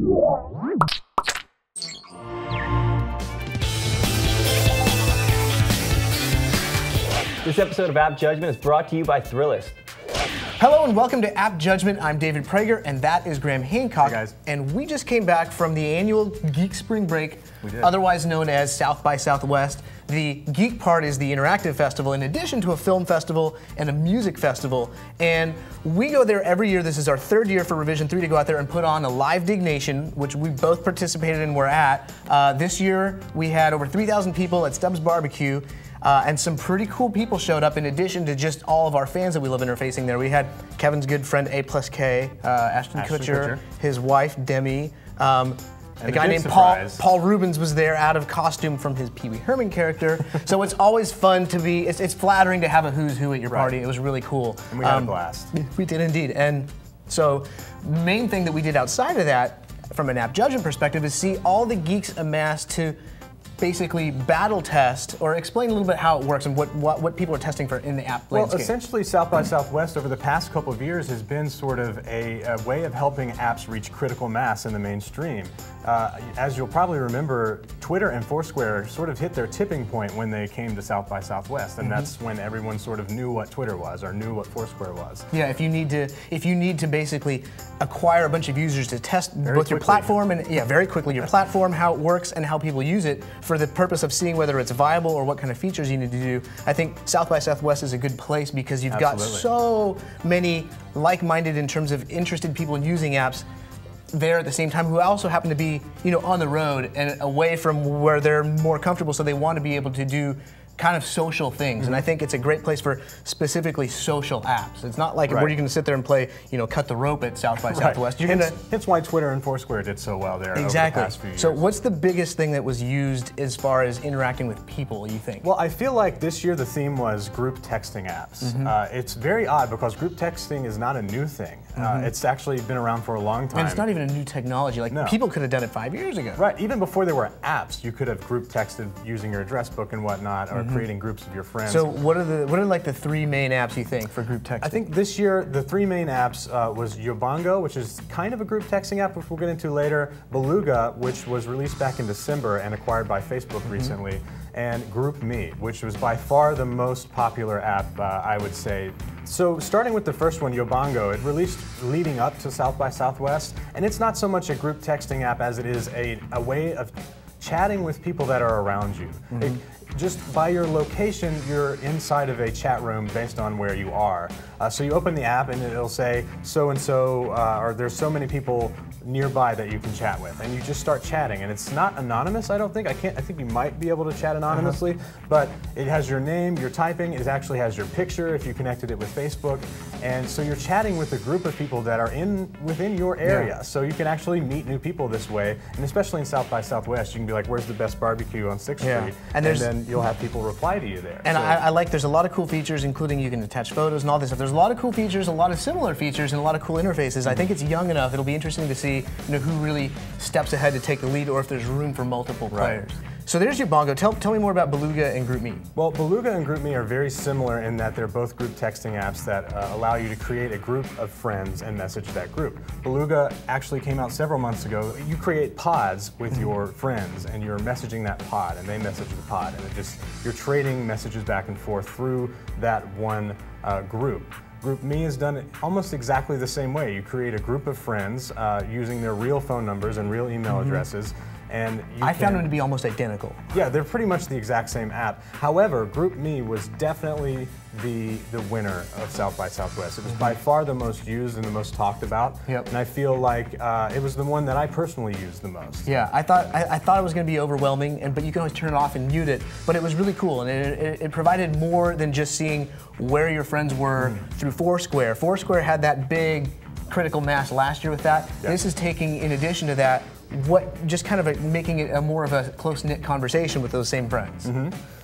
This episode of App Judgment is brought to you by Thrillist. Hello and welcome to App Judgment. I'm David Prager and that is Graham Hancock. Hey guys. And we just came back from the annual Geek Spring Break, We did. otherwise known as South by Southwest. The geek part is the interactive festival in addition to a film festival and a music festival. And we go there every year. This is our third year for Revision 3 to go out there and put on a live Dignation, which we both participated in and were at. This year we had over 3,000 people at Stubbs Barbecue. And some pretty cool people showed up in addition to just all of our fans that we love interfacing there. We had Kevin's good friend A+K, Ashton Kutcher, his wife Demi, a guy named Paul Rubens was there out of costume from his Pee Wee Herman character. So it's always fun to be, it's flattering to have a who's who at your party. It was really cool. And we had a blast. We did indeed. And so main thing that we did outside of that, from an App Judgment perspective, is see all the geeks amassed to basically battle test or explain a little bit how it works and what people are testing for in the app landscape. Well, essentially South by Southwest over the past couple of years has been sort of a way of helping apps reach critical mass in the mainstream. As you'll probably remember, Twitter and Foursquare sort of hit their tipping point when they came to South by Southwest, and that's when everyone sort of knew what Twitter was or knew what Foursquare was. Yeah, if you need to basically acquire a bunch of users to test both your platform and very quickly your platform, how it works and how people use it for the purpose of seeing whether it's viable or what kind of features you need to do. I think South by Southwest is a good place because you've got so many like-minded in terms of interested people in using apps there at the same time who also happen to be, on the road and away from where they're more comfortable, so they want to be able to do kind of social things, and I think it's a great place for specifically social apps. It's not like where you can sit there and play, cut the rope at South by Southwest. Hence why Twitter and Foursquare did so well there over the past few years. So what's the biggest thing that was used as far as interacting with people, you think? Well, I feel like this year the theme was group texting apps. It's very odd because group texting is not a new thing. It's actually been around for a long time. And it's not even a new technology. Like people could have done it 5 years ago. Right, even before there were apps, you could have group texted using your address book and whatnot, or creating groups of your friends. So what are like the three main apps you think for group texting? I think this year the three main apps was Yobongo, which is kind of a group texting app, which we'll get into later, Beluga, which was released back in December and acquired by Facebook recently, and GroupMe, which was by far the most popular app, I would say. So starting with the first one, Yobongo, it released leading up to South by Southwest, and it's not so much a group texting app as it is a way of chatting with people that are around you. Just by your location, you're inside of a chat room based on where you are. So you open the app and it'll say so-and-so, or there's so many people nearby that you can chat with, and you just start chatting, and it's not anonymous. I don't think. I think you might be able to chat anonymously, but it has your name, your typing. It actually has your picture if you connected it with Facebook, and so you're chatting with a group of people that are within your area. So you can actually meet new people this way, and especially in South by Southwest, you can be like, "Where's the best barbecue on 6th Street?" And then you'll have people reply to you there. And I like there's a lot of cool features, including you can attach photos and all this stuff. There's a lot of cool features, a lot of similar features, and a lot of cool interfaces. I think it's young enough. It'll be interesting to see who really steps ahead to take the lead, or if there's room for multiple players. So there's Yobongo. Tell me more about Beluga and GroupMe. Well, Beluga and GroupMe are very similar in that they're both group texting apps that allow you to create a group of friends and message that group. Beluga actually came out several months ago. You create pods with your friends, and you're messaging that pod, and they message the pod, and you're trading messages back and forth through that one group. GroupMe has done it almost exactly the same way. You create a group of friends using their real phone numbers and real email addresses, and I found them to be almost identical. Yeah, they're pretty much the exact same app. However, GroupMe was definitely the winner of South by Southwest. It was by far the most used and the most talked about, and I feel like it was the one that I personally used the most. Yeah, I thought it was going to be overwhelming, but you can always turn it off and mute it. But it was really cool, and it provided more than just seeing where your friends were through Foursquare. Foursquare had that big critical mass last year with that. This is taking, in addition to that, just kind of making it more of a close-knit conversation with those same friends.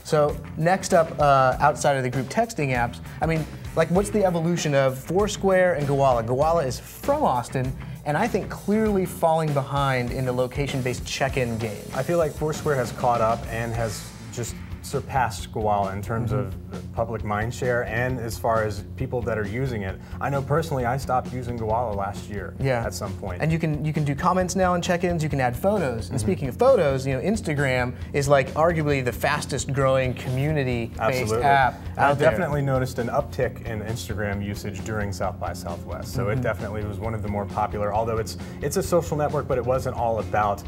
So next up, outside of the group texting apps, I mean, like, what's the evolution of Foursquare and Gowalla? Gowalla is from Austin, and I think clearly falling behind in the location-based check-in game. I feel like Foursquare has caught up and has just surpassed Gowalla in terms of the public mindshare and as far as people that are using it. I know personally I stopped using Gowalla last year at some point. And you can do comments now and check-ins, you can add photos. And speaking of photos, Instagram is like arguably the fastest growing community-based app I've definitely noticed an uptick in Instagram usage during South by Southwest. So it definitely was one of the more popular, although it's a social network, but it wasn't all about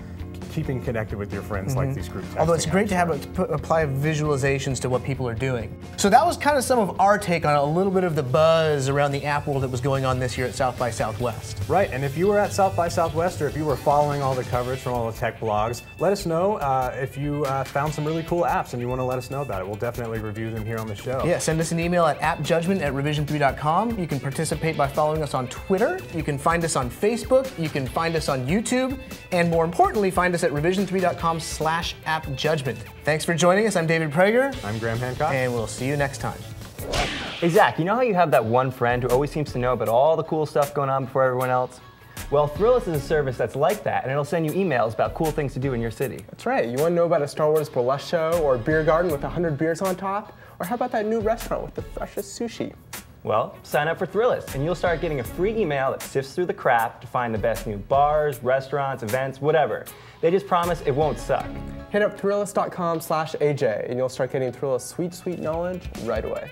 keeping connected with your friends like these group texting. Although it's great to have apply visualizations to what people are doing. So that was kind of some of our take on a little bit of the buzz around the app world that was going on this year at South by Southwest. Right, and if you were at South by Southwest or if you were following all the coverage from all the tech blogs, let us know if you found some really cool apps and you want to let us know about it. We'll definitely review them here on the show. Yeah, send us an email at appjudgment@revision3.com. You can participate by following us on Twitter. You can find us on Facebook. You can find us on YouTube. And more importantly, find us at revision3.com/appjudgment. Thanks for joining us. I'm David Prager. I'm Graham Hancock. And we'll see you next time. Hey Zach, you know how you have that one friend who always seems to know about all the cool stuff going on before everyone else? Well, Thrillist is a service that's like that, and it'll send you emails about cool things to do in your city. That's right. You want to know about a Star Wars burlesque show or a beer garden with 100 beers on top? Or how about that new restaurant with the freshest sushi? Well, sign up for Thrillist, and you'll start getting a free email that sifts through the crap to find the best new bars, restaurants, events, whatever. They just promise it won't suck. Hit up Thrillist.com/AJ, and you'll start getting Thrillist sweet, sweet knowledge right away.